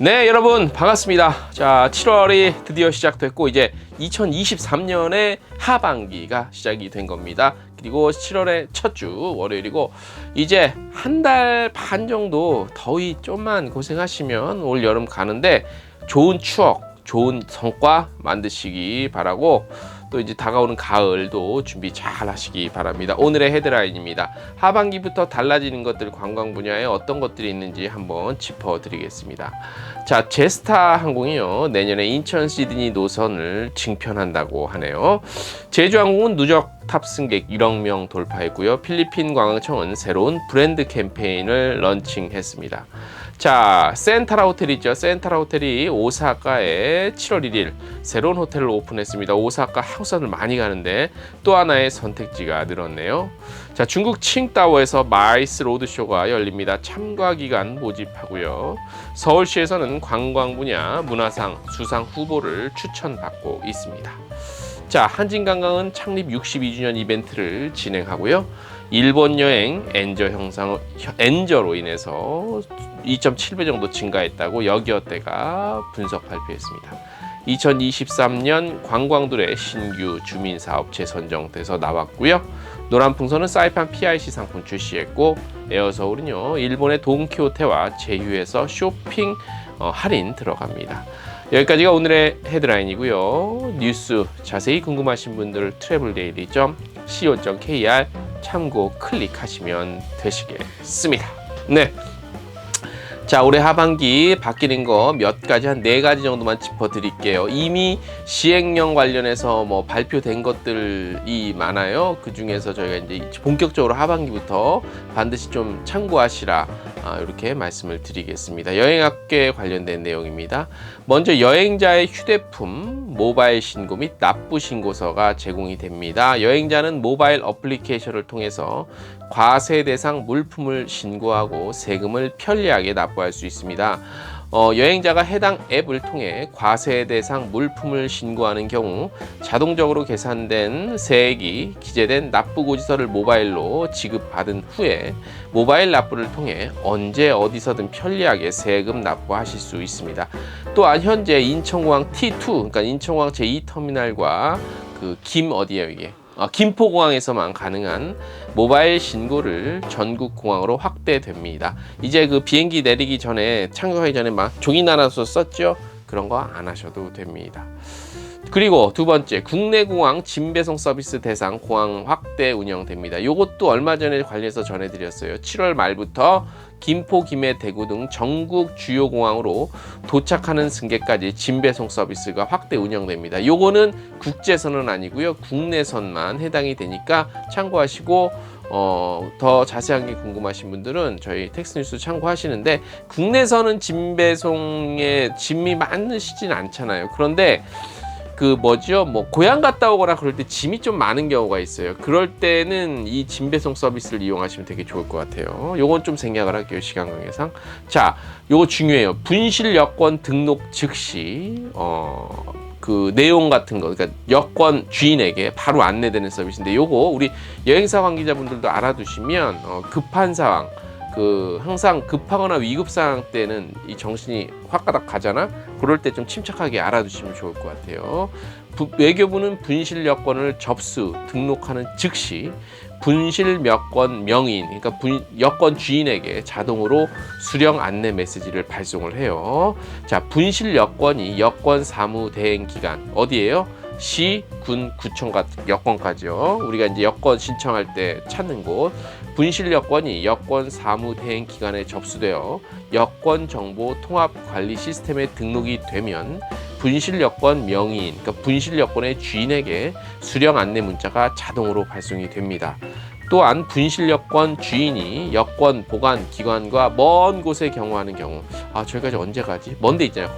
네, 여러분 반갑습니다. 자, 7월이 드디어 시작됐고 이제 2023년의 하반기가 시작이 된 겁니다. 그리고 7월의 첫 주 월요일이고 이제 한 달 반 정도 더위 좀만 고생하시면 올 여름 가는데 좋은 추억, 좋은 성과 만드시기 바라고 또 이제 다가오는 가을도 준비 잘 하시기 바랍니다. 오늘의 헤드라인입니다. 하반기부터 달라지는 것들, 관광 분야에 어떤 것들이 있는지 한번 짚어드리겠습니다. 자, 제스타 항공이요, 내년에 인천 시드니 노선을 증편한다고 하네요. 제주항공은 누적 탑승객 1억 명 돌파했고요. 필리핀 관광청은 새로운 브랜드 캠페인을 런칭했습니다. 자, 센타라 호텔 있죠. 센타라 호텔이 오사카에 7월 1일 새로운 호텔을 오픈했습니다. 오사카 한국 사람들 많이 가는데 또 하나의 선택지가 늘었네요. 자, 중국 칭다오에서 마이스 로드쇼가 열립니다. 참가 기간 모집하고요. 서울시에서는 관광 분야 문화상 수상 후보를 추천받고 있습니다. 자, 한진관광은 창립 62주년 이벤트를 진행하고요. 일본 여행 엔저로 인해서 2.7배 정도 증가했다고 여기어때가 분석 발표했습니다. 2023년 관광둘의 신규 주민사업 재선정돼서 나왔고요. 노란풍선은 사이판 PIC 상품 출시했고, 에어서울은요 일본의 돈키호테와 제휴해서 쇼핑 할인 들어갑니다. 여기까지가 오늘의 헤드라인이고요. 뉴스 자세히 궁금하신 분들 traveldaily.co.kr 참고 클릭하시면 되시겠습니다. 네. 자, 올해 하반기 바뀌는 거 몇 가지, 한 4가지 정도만 짚어드릴게요. 이미 시행령 관련해서 발표된 것들이 많아요. 그 중에서 저희가 이제 본격적으로 하반기부터 반드시 좀 참고하시라, 이렇게 말씀을 드리겠습니다. 여행학계 관련된 내용입니다. 먼저 여행자의 휴대폰 모바일 신고 및 납부 신고서가 제공이 됩니다. 여행자는 모바일 어플리케이션을 통해서 과세 대상 물품을 신고하고 세금을 편리하게 납부할 수 있습니다. 여행자가 해당 앱을 통해 과세 대상 물품을 신고하는 경우 자동적으로 계산된 세액이 기재된 납부고지서를 모바일로 지급받은 후에 모바일 납부를 통해 언제 어디서든 편리하게 세금 납부하실 수 있습니다. 또한 현재 인천공항 T2, 그러니까 인천공항 제2터미널과 어디예요 이게? 김포공항에서만 가능한 모바일 신고를 전국 공항으로 확대됩니다. 이제 비행기 내리기 전에, 착륙하기 전에 종이 나눠서 썼죠? 그런 거 안 하셔도 됩니다. 그리고 두 번째, 국내 공항 짐 배송 서비스 대상 공항 확대 운영됩니다. 요것도 얼마 전에 관련해서 전해드렸어요. 7월 말부터 김포, 김해, 대구 등 전국 주요 공항으로 도착하는 승객까지 짐 배송 서비스가 확대 운영됩니다. 요거는 국제선은 아니고요, 국내선만 해당이 되니까 참고하시고, 더 자세한 게 궁금하신 분들은 저희 텍스트뉴스 참고하시는데, 국내선은 짐 배송에 짐이 많으시진 않잖아요. 그런데 고향 갔다 오거나 그럴 때 짐이 좀 많은 경우가 있어요. 그럴 때는 이 짐 배송 서비스를 이용하시면 되게 좋을 것 같아요. 요건 좀 생략을 할게요, 시간 관계상. 자, 요거 중요해요. 분실 여권 등록 즉시 내용 같은 거, 그러니까 여권 주인에게 바로 안내되는 서비스인데, 요거 우리 여행사 관계자분들도 알아두시면 급한 상황, 항상 급하거나 위급 상황 때는 이 정신이 확가닥 가잖아. 그럴 때 좀 침착하게 알아두시면 좋을 것 같아요. 외교부는 분실 여권을 접수, 등록하는 즉시 분실 여권 명인, 그러니까 여권 주인에게 자동으로 수령 안내 메시지를 발송을 해요. 자, 분실 여권이 여권 사무 대행 기간 어디예요? 시, 군, 구청 같은 여권까지요. 우리가 이제 여권 신청할 때 찾는 곳. 분실 여권이 여권 사무 대행 기간에 접수되어 여권 정보 통합 관리 시스템에 등록이 되면 분실 여권 명의인, 그러니까 분실 여권의 주인에게 수령 안내 문자가 자동으로 발송이 됩니다. 또한 분실 여권 주인이 여권 보관 기관과 먼 곳에 경우하는 경우, 저기까지 언제 가지? 먼 데 있잖아요.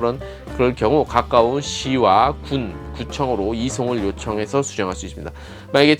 그럴 경우 가까운 시와 군, 구청으로 이송을 요청해서 수령할 수 있습니다. 만약에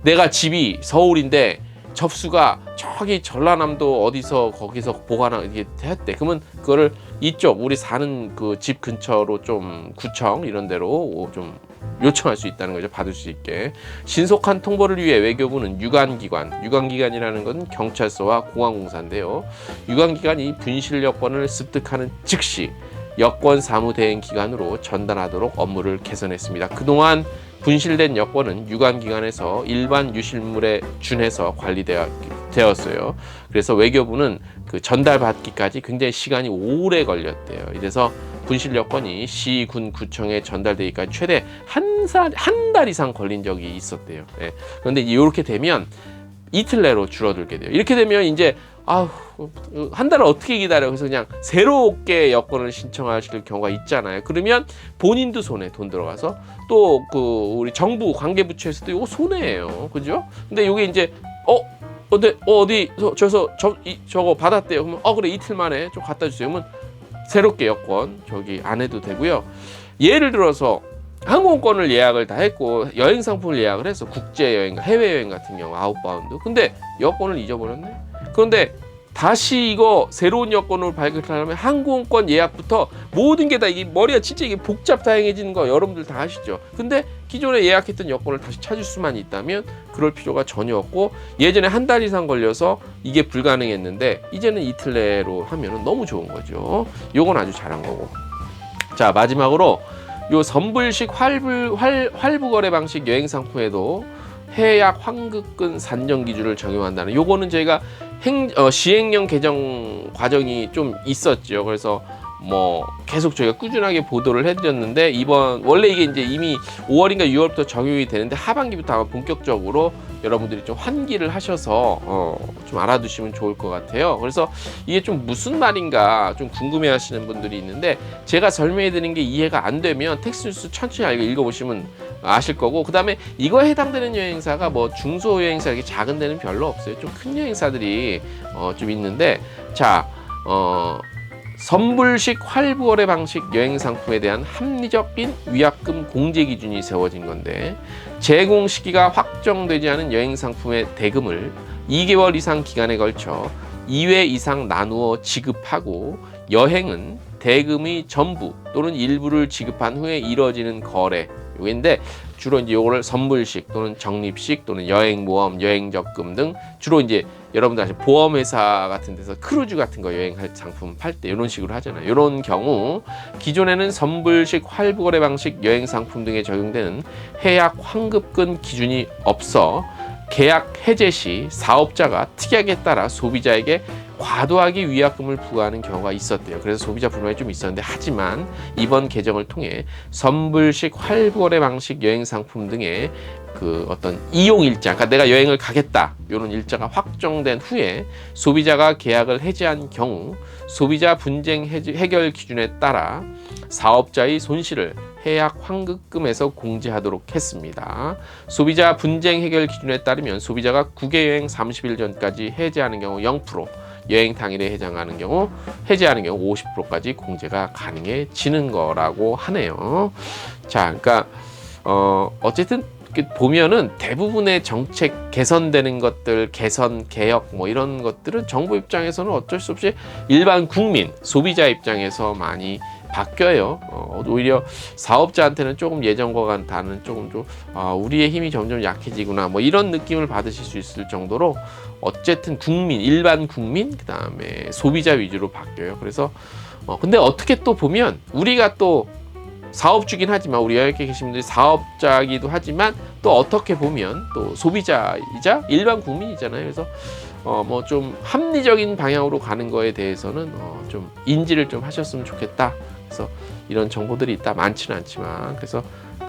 내가 집이 서울인데 접수가 저기 전라남도 어디서 거기서 보관하는 게 했대. 그러면 그거를 이쪽 우리 사는 집 근처로 좀 구청 이런 데로 좀 요청할 수 있다는 거죠. 받을 수 있게. 신속한 통보를 위해 외교부는 유관기관이라는 건 경찰서와 공항공사인데요. 유관기관이 분실 여권을 습득하는 즉시 여권 사무 대행 기관으로 전달하도록 업무를 개선했습니다. 그동안 분실된 여권은 유관기관에서 일반 유실물에 준해서 관리되었어요. 그래서 외교부는 그 전달받기까지 굉장히 시간이 오래 걸렸대요. 이래서 분실 여권이 시, 군, 구청에 전달되기까지 최대 한 달 이상 걸린 적이 있었대요. 예. 그런데 이렇게 되면 이틀 내로 줄어들게 돼요. 이렇게 되면 이제 한 달을 어떻게 기다려? 그래서 그냥 새롭게 여권을 신청하실 경우가 있잖아요. 그러면 본인도 손해 돈 들어가서 또 그 우리 정부 관계부처에서도 이거 손해예요. 그죠? 근데 이게 이제 어디 저거 받았대요. 그러면 그래 이틀 만에 좀 갖다 주세요. 그러면 새롭게 여권 저기 안 해도 되고요. 예를 들어서 항공권을 예약을 다 했고 여행 상품을 예약을 해서 국제여행, 해외여행 같은 경우 아웃바운드. 근데 여권을 잊어버렸네. 그런데 다시 이거 새로운 여권을 발급하려면 항공권 예약부터 모든 게 다 이게 머리가 진짜 이게 복잡다양해지는 거 여러분들 다 아시죠? 근데 기존에 예약했던 여권을 다시 찾을 수만 있다면 그럴 필요가 전혀 없고 예전에 한 달 이상 걸려서 이게 불가능했는데 이제는 이틀 내로 하면 너무 좋은 거죠. 요건 아주 잘한 거고. 자, 마지막으로 요 선불식 활부 거래 방식 여행 상품에도 해약 환급금 산정 기준을 적용한다는 요거는 저희가 시행령 개정 과정이 좀 있었죠. 그래서 뭐 계속 저희가 꾸준하게 보도를 해드렸는데 이번 원래 이게 이제 이미 5월인가 6월부터 적용이 되는데 하반기부터 아마 본격적으로 여러분들이 좀 환기를 하셔서 좀 알아두시면 좋을 것 같아요. 그래서 이게 좀 무슨 말인가 좀 궁금해하시는 분들이 있는데 제가 설명해드리는 게 이해가 안 되면 텍스트뉴스 천천히 읽어보시면 아실 거고, 그 다음에 이거에 해당되는 여행사가 뭐 중소 여행사 이렇게 작은 데는 별로 없어요. 좀 큰 여행사들이 좀 있는데, 자 선불식 활부거래 방식 여행 상품에 대한 합리적인 위약금 공제 기준이 세워진 건데, 제공 시기가 확정되지 않은 여행 상품의 대금을 2개월 이상 기간에 걸쳐 2회 이상 나누어 지급하고, 여행은 대금의 전부 또는 일부를 지급한 후에 이뤄지는 거래. 요인데 주로 이제 요거를 선불식 또는 적립식 또는 여행보험, 여행적금 등 주로 이제 여러분들 아시는 보험회사 같은 데서 크루즈 같은 거 여행할 상품 팔 때 이런 식으로 하잖아요. 이런 경우 기존에는 선불식 활부거래 방식 여행 상품 등에 적용되는 해약 환급금 기준이 없어 계약 해제 시 사업자가 특약에 따라 소비자에게 과도하게 위약금을 부과하는 경우가 있었대요. 그래서 소비자 불만이 좀 있었는데, 하지만 이번 개정을 통해 선불식 활부거래 방식 여행 상품 등의 그 어떤 이용 일자, 그러니까 내가 여행을 가겠다 이런 일자가 확정된 후에 소비자가 계약을 해지한 경우 소비자 분쟁 해결 기준에 따라 사업자의 손실을 해약 환급금에서 공제하도록 했습니다. 소비자 분쟁 해결 기준에 따르면 소비자가 국외 여행 30일 전까지 해지하는 경우 0%, 여행 당일에 해지하는 경우 50%까지 공제가 가능해지는 거라고 하네요. 자, 그러니까 어쨌든 보면은 대부분의 정책 개선되는 것들, 개선, 개혁 뭐 이런 것들은 정부 입장에서는 어쩔 수 없이 일반 국민, 소비자 입장에서 많이 바뀌어요. 오히려 사업자한테는 조금 예전과 다른 조금 좀 우리의 힘이 점점 약해지구나 뭐 이런 느낌을 받으실 수 있을 정도로 어쨌든 국민, 일반 국민, 그 다음에 소비자 위주로 바뀌어요. 그래서 근데 어떻게 또 보면 우리가 또 사업주긴 하지만, 우리 여기 계신 분들이 사업자이기도 하지만 또 어떻게 보면 또 소비자이자 일반 국민이잖아요. 그래서 뭐 좀 합리적인 방향으로 가는 거에 대해서는 좀 인지를 좀 하셨으면 좋겠다. 그래서 이런 정보들이 있다, 많지는 않지만, 그래서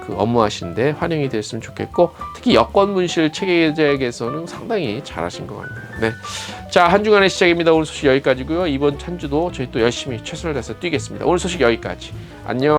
그 업무하시는데 활용이 됐으면 좋겠고, 특히 여권 분실 체계제에서는 상당히 잘하신 것 같네요. 네, 자, 한 주간의 시작입니다. 오늘 소식 여기까지고요. 이번 한 주도 저희 또 열심히 최선을 다해서 뛰겠습니다. 오늘 소식 여기까지. 안녕.